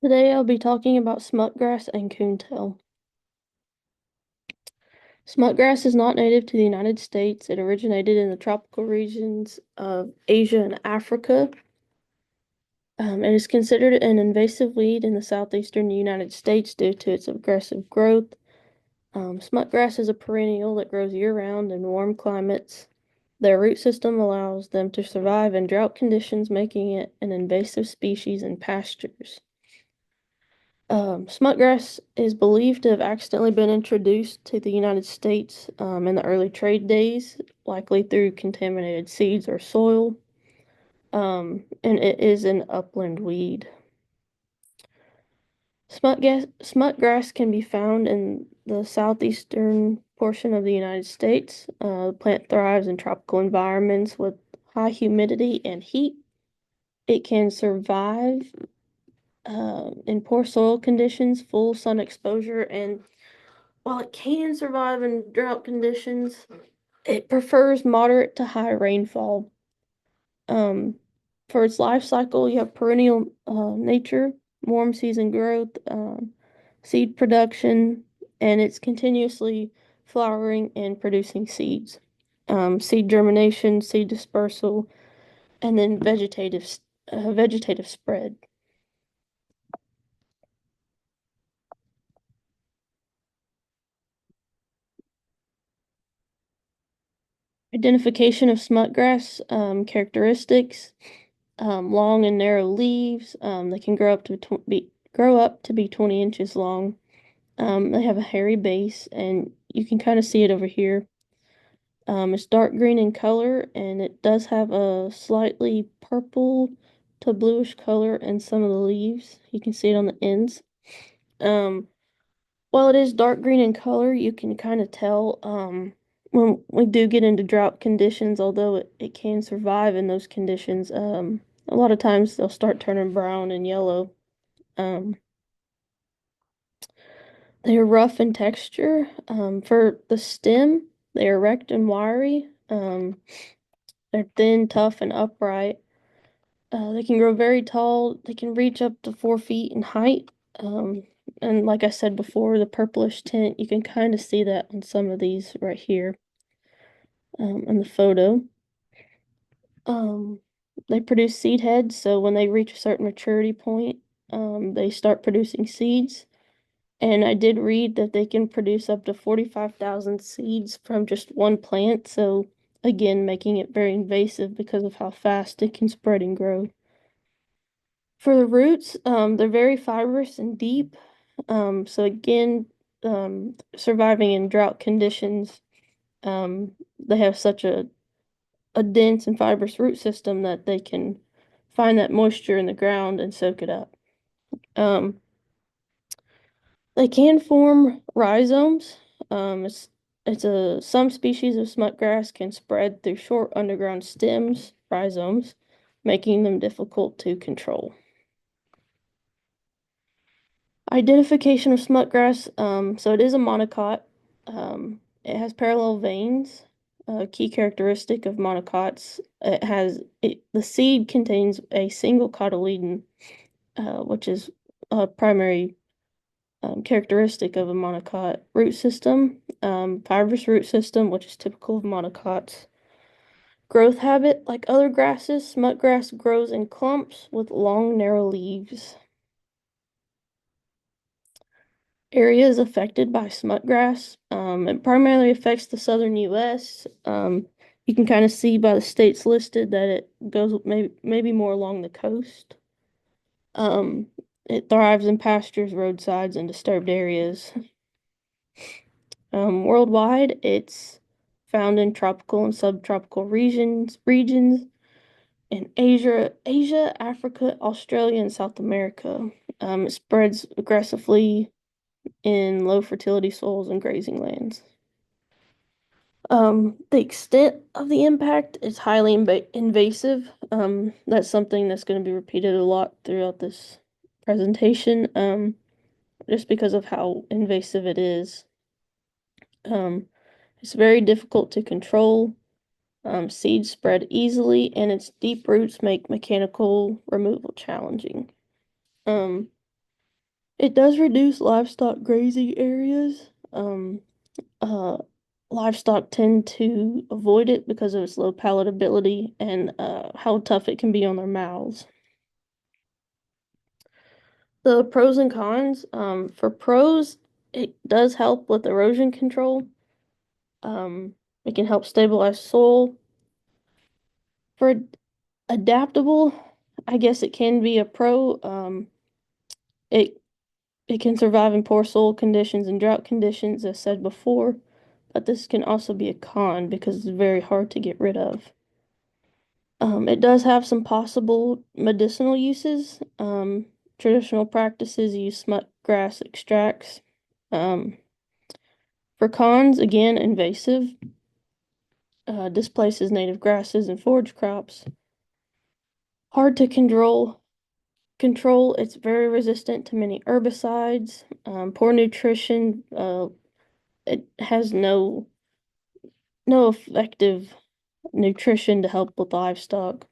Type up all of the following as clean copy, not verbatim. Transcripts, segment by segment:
Today I'll be talking about smutgrass and coontail. Smutgrass is not native to the United States. It originated in the tropical regions of Asia and Africa. It is considered an invasive weed in the southeastern United States due to its aggressive growth. Smutgrass is a perennial that grows year-round in warm climates. Their root system allows them to survive in drought conditions, making it an invasive species in pastures. Smutgrass is believed to have accidentally been introduced to the United States in the early trade days, likely through contaminated seeds or soil, and it is an upland weed. Smutgrass can be found in the southeastern portion of the United States. The plant thrives in tropical environments with high humidity and heat. It can survive in poor soil conditions, full sun exposure, and while it can survive in drought conditions, it prefers moderate to high rainfall. Um, for its life cycle, you have perennial nature, warm season growth, seed production, and it's continuously flowering and producing seeds. Seed germination, seed dispersal, and then vegetative spread. Identification of smutgrass characteristics. Long and narrow leaves. They can grow up to be 20 inches long. They have a hairy base, and you can kind of see it over here. It's dark green in color, and it does have a slightly purple to bluish color in some of the leaves. You can see it on the ends. Um, while it is dark green in color, you can kind of tell when we do get into drought conditions, although it can survive in those conditions, a lot of times they'll start turning brown and yellow. Um, they are rough in texture. For the stem, they are erect and wiry. They're thin, tough, and upright. They can grow very tall. They can reach up to 4 feet in height. Um, and like I said before, the purplish tint, you can kind of see that on some of these right here in the photo. Um, they produce seed heads, so when they reach a certain maturity point, they start producing seeds. And I did read that they can produce up to 45,000 seeds from just one plant. So again, making it very invasive because of how fast it can spread and grow. For the roots, they're very fibrous and deep. So again, surviving in drought conditions, they have such a dense and fibrous root system that they can find that moisture in the ground and soak it up. Um, They can form rhizomes. It's a some species of smutgrass can spread through short underground stems, rhizomes, making them difficult to control. Identification of smutgrass. So it is a monocot. It has parallel veins. A key characteristic of monocots. The seed contains a single cotyledon, which is a primary characteristic of a monocot root system. Fibrous root system, which is typical of monocots. Growth habit, like other grasses, smutgrass grows in clumps with long, narrow leaves. Areas affected by smutgrass. It primarily affects the southern U.S. You can kind of see by the states listed that it goes maybe more along the coast. Um, it thrives in pastures, roadsides, and disturbed areas. Worldwide, it's found in tropical and subtropical regions in Asia, Africa, Australia, and South America. It spreads aggressively in low fertility soils and grazing lands. The extent of the impact is highly invasive. That's something that's going to be repeated a lot throughout this presentation, just because of how invasive it is. It's very difficult to control. Seeds spread easily, and its deep roots make mechanical removal challenging. Um, It does reduce livestock grazing areas. Uh, Livestock tend to avoid it because of its low palatability and how tough it can be on their mouths. The pros and cons. For pros, it does help with erosion control. Um, it can help stabilize soil. For adaptable, I guess it can be a pro. It it can survive in poor soil conditions and drought conditions, as said before, but this can also be a con because it's very hard to get rid of. It does have some possible medicinal uses. Traditional practices use smut grass extracts. Um, for cons, again, invasive, displaces native grasses and forage crops. Hard to control. It's very resistant to many herbicides. Poor nutrition. It has no effective nutrition to help with livestock.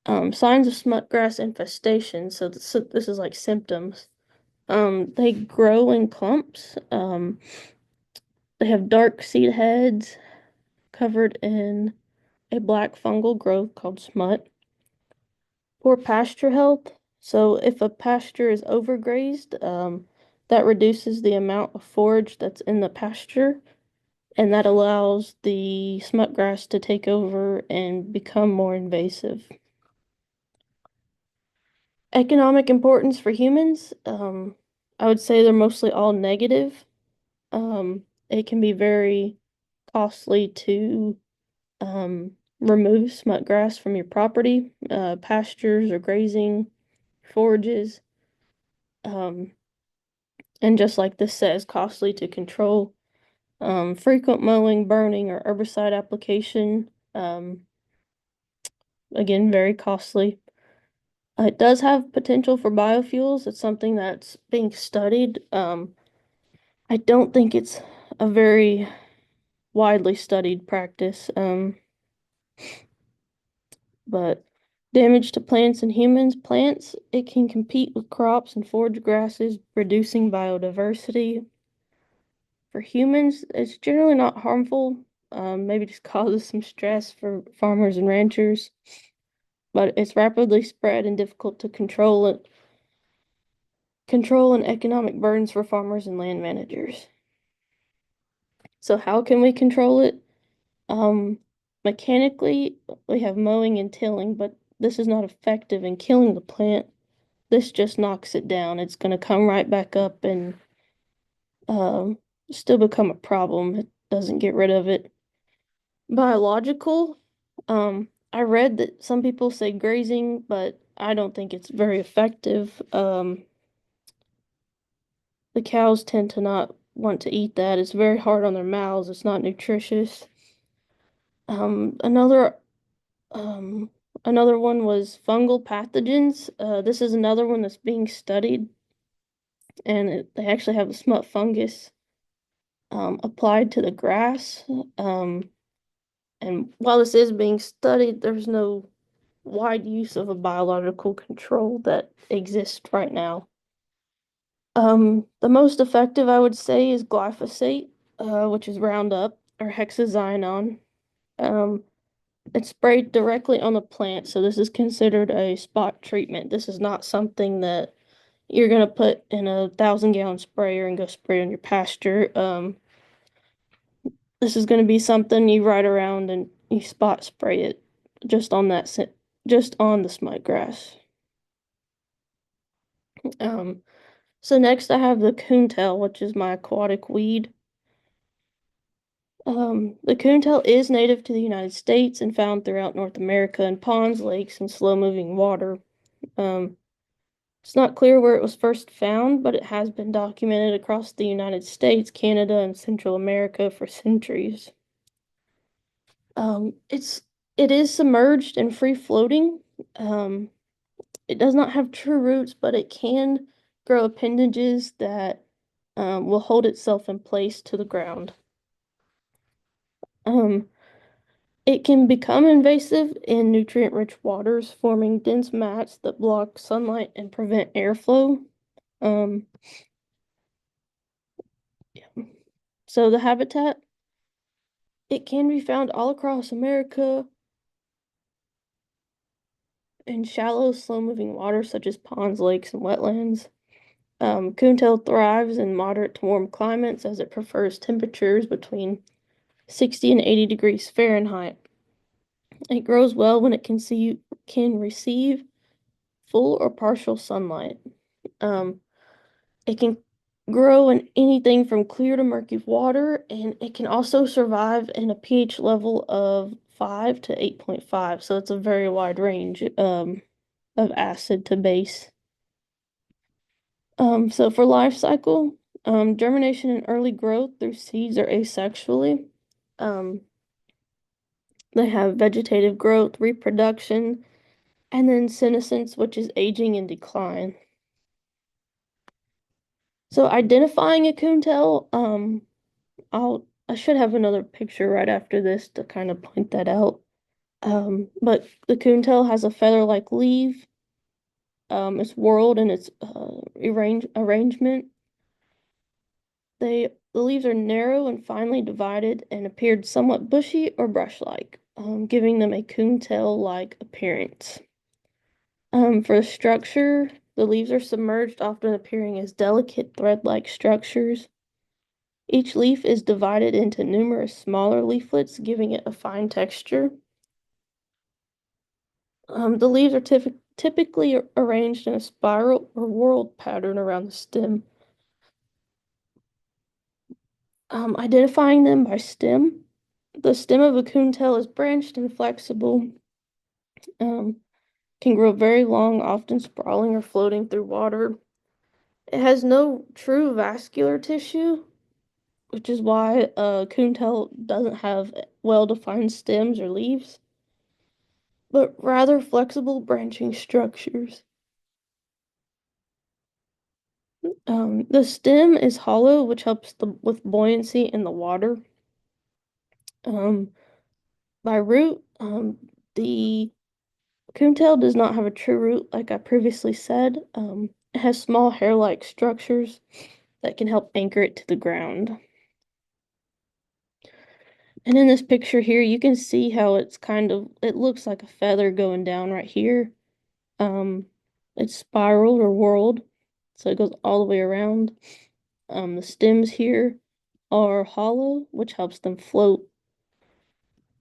Signs of smutgrass infestation. So this is like symptoms. They grow in clumps. They have dark seed heads covered in a black fungal growth called smut. Poor pasture health. So if a pasture is overgrazed, that reduces the amount of forage that's in the pasture, and that allows the smut grass to take over and become more invasive. Economic importance for humans, I would say they're mostly all negative. It can be very costly to remove smut grass from your property, pastures or grazing, forages. Um, and just like this says, costly to control. Frequent mowing, burning, or herbicide application, again, very costly. It does have potential for biofuels. It's something that's being studied. I don't think it's a very widely studied practice. But damage to plants and humans. Plants, it can compete with crops and forage grasses, reducing biodiversity. For humans, it's generally not harmful. Maybe just causes some stress for farmers and ranchers, but it's rapidly spread and difficult to control and economic burdens for farmers and land managers. So how can we control it? Um, Mechanically, we have mowing and tilling, but this is not effective in killing the plant. This just knocks it down. It's going to come right back up and um, still become a problem. It doesn't get rid of it. Biological, I read that some people say grazing, but I don't think it's very effective. The cows tend to not want to eat that. It's very hard on their mouths. It's not nutritious. Um, another um, another one was fungal pathogens. This is another one that's being studied, and they actually have a smut fungus applied to the grass. Um, and while this is being studied, there's no wide use of a biological control that exists right now. The most effective, I would say, is glyphosate, which is Roundup or hexazynon. Um, it's sprayed directly on the plant, so this is considered a spot treatment. This is not something that you're gonna put in a 1,000-gallon sprayer and go spray on your pasture. This is gonna be something you ride around and you spot spray it just on just on the smut grass. Um, so next I have the coontail, which is my aquatic weed. The coontail is native to the United States and found throughout North America in ponds, lakes, and slow-moving water. Um, it's not clear where it was first found, but it has been documented across the United States, Canada, and Central America for centuries. It is submerged and free floating. Um, it does not have true roots, but it can grow appendages that will hold itself in place to the ground. Um, it can become invasive in nutrient-rich waters, forming dense mats that block sunlight and prevent airflow. Um, yeah. So the habitat, it can be found all across America in shallow, slow-moving water such as ponds, lakes, and wetlands. Coontail thrives in moderate to warm climates as it prefers temperatures between 60 and 80 degrees Fahrenheit. It grows well when it can receive full or partial sunlight. Um, it can grow in anything from clear to murky water, and it can also survive in a pH level of 5 to 8.5. So it's a very wide range of acid to base. So for life cycle, germination and early growth through seeds are asexually. Um, they have vegetative growth, reproduction, and then senescence, which is aging and decline. So identifying a coontail, I should have another picture right after this to kind of point that out. But the coontail has a feather-like leaf. It's whorled in its arrangement. The leaves are narrow and finely divided and appeared somewhat bushy or brush-like, giving them a coontail-like appearance. For structure, the leaves are submerged, often appearing as delicate thread-like structures. Each leaf is divided into numerous smaller leaflets, giving it a fine texture. The leaves are typically arranged in a spiral or whorled pattern around the stem. Identifying them by stem. The stem of a coontail is branched and flexible, um, can grow very long, often sprawling or floating through water. It has no true vascular tissue, which is why a coontail doesn't have well-defined stems or leaves, but rather flexible branching structures. The stem is hollow, which helps with buoyancy in the water. Um, by root, the coontail does not have a true root, like I previously said. It has small hair-like structures that can help anchor it to the ground. And in this picture here, you can see how it looks like a feather going down right here. Um, it's spiraled or whorled, so it goes all the way around. The stems here are hollow, which helps them float.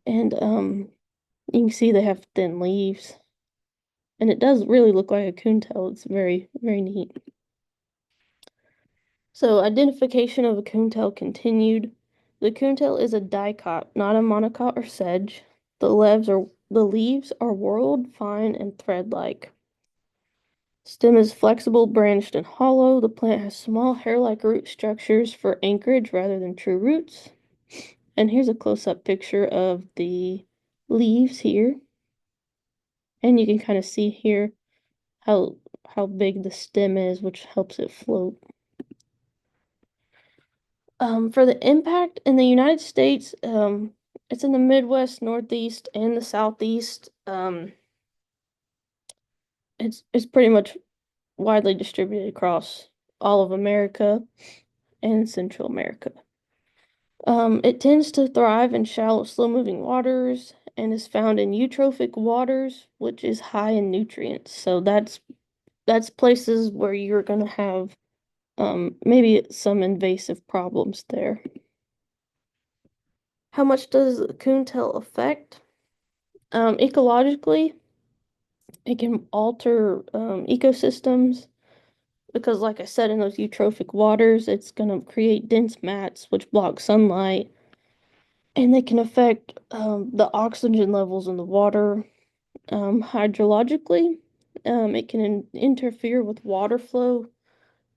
And you can see they have thin leaves. And it does really look like a coontail. It's very, very neat. So identification of a coontail continued. The coontail is a dicot, not a monocot or sedge. The leaves are whorled, fine, and thread-like. Stem is flexible, branched, and hollow. The plant has small hair-like root structures for anchorage rather than true roots. And here's a close-up picture of the leaves here. And you can kind of see here how big the stem is, which helps it float. For the impact in the United States, it's in the Midwest, Northeast, and the Southeast. It's pretty much widely distributed across all of America and Central America. It tends to thrive in shallow, slow-moving waters and is found in eutrophic waters, which is high in nutrients. So that's places where you're gonna have maybe some invasive problems there. How much does the coontail affect? Ecologically, it can alter ecosystems because, like I said, in those eutrophic waters, it's going to create dense mats which block sunlight, and they can affect the oxygen levels in the water. Hydrologically, it can interfere with water flow,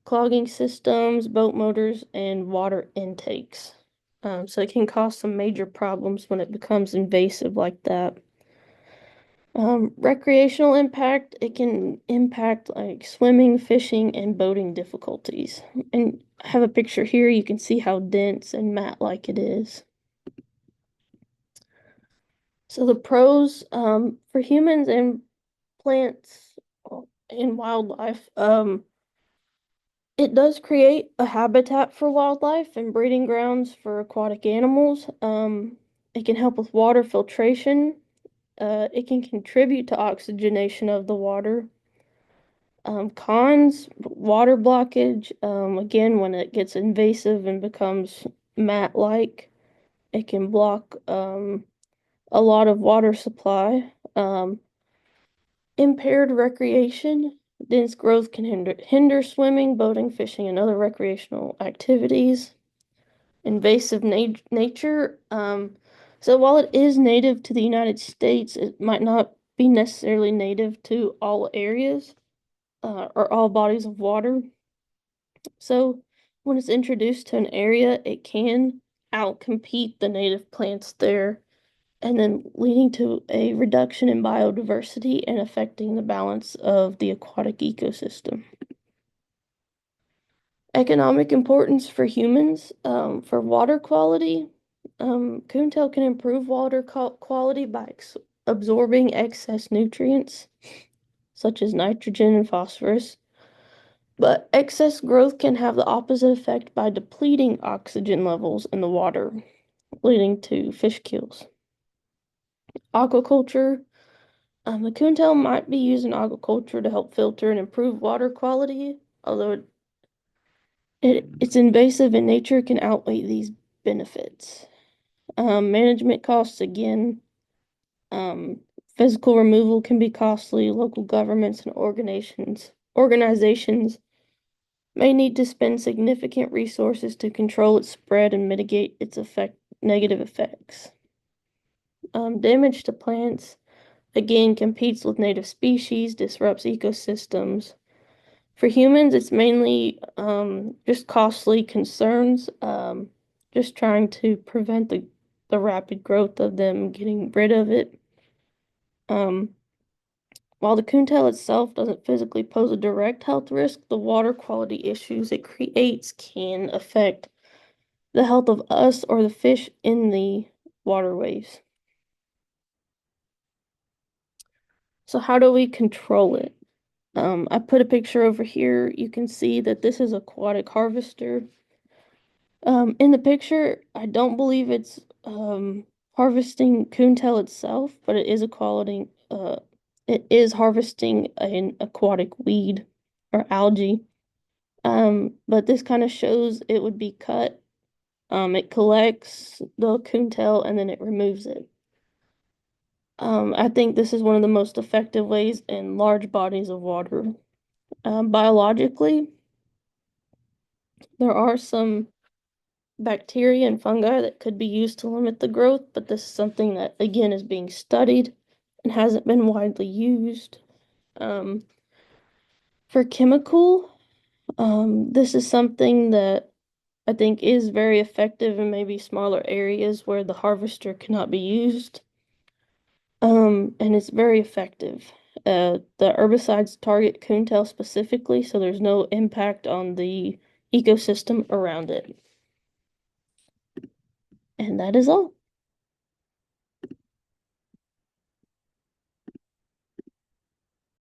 clogging systems, boat motors, and water intakes. So it can cause some major problems when it becomes invasive like that. Recreational impact, it can impact like swimming, fishing, and boating difficulties. And I have a picture here. You can see how dense and mat-like it is. So the pros, for humans and plants and wildlife, It does create a habitat for wildlife and breeding grounds for aquatic animals. It can help with water filtration. It can contribute to oxygenation of the water. Cons, water blockage. Again, when it gets invasive and becomes mat-like, it can block a lot of water supply. Impaired recreation. Dense growth can hinder swimming, boating, fishing, and other recreational activities. Invasive nature. So while it is native to the United States, it might not be necessarily native to all areas or all bodies of water. So when it's introduced to an area, it can outcompete the native plants there, and then leading to a reduction in biodiversity and affecting the balance of the aquatic ecosystem. Economic importance for humans, for water quality. Coontail can improve water quality by absorbing excess nutrients, such as nitrogen and phosphorus. But excess growth can have the opposite effect by depleting oxygen levels in the water, leading to fish kills. Aquaculture. The coontail might be used in aquaculture to help filter and improve water quality, although it's invasive in nature, can outweigh these benefits. Management costs, again, um, physical removal can be costly. Local governments and organizations may need to spend significant resources to control its spread and mitigate its negative effects. Damage to plants, again, competes with native species, disrupts ecosystems. For humans, it's mainly just costly concerns, just trying to prevent the rapid growth of them, getting rid of it. While the coontail itself doesn't physically pose a direct health risk, the water quality issues it creates can affect the health of us or the fish in the waterways. So how do we control it? I put a picture over here. You can see that this is aquatic harvester. In the picture, I don't believe it's harvesting coontail itself, but it is harvesting an aquatic weed or algae. But this kind of shows it would be cut. It collects the coontail and then it removes it. I think this is one of the most effective ways in large bodies of water. Biologically, there are some bacteria and fungi that could be used to limit the growth, but this is something that, again, is being studied and hasn't been widely used. For chemical, this is something that I think is very effective in maybe smaller areas where the harvester cannot be used. And it's very effective. The herbicides target coontail specifically, so there's no impact on the ecosystem around it. And that is all.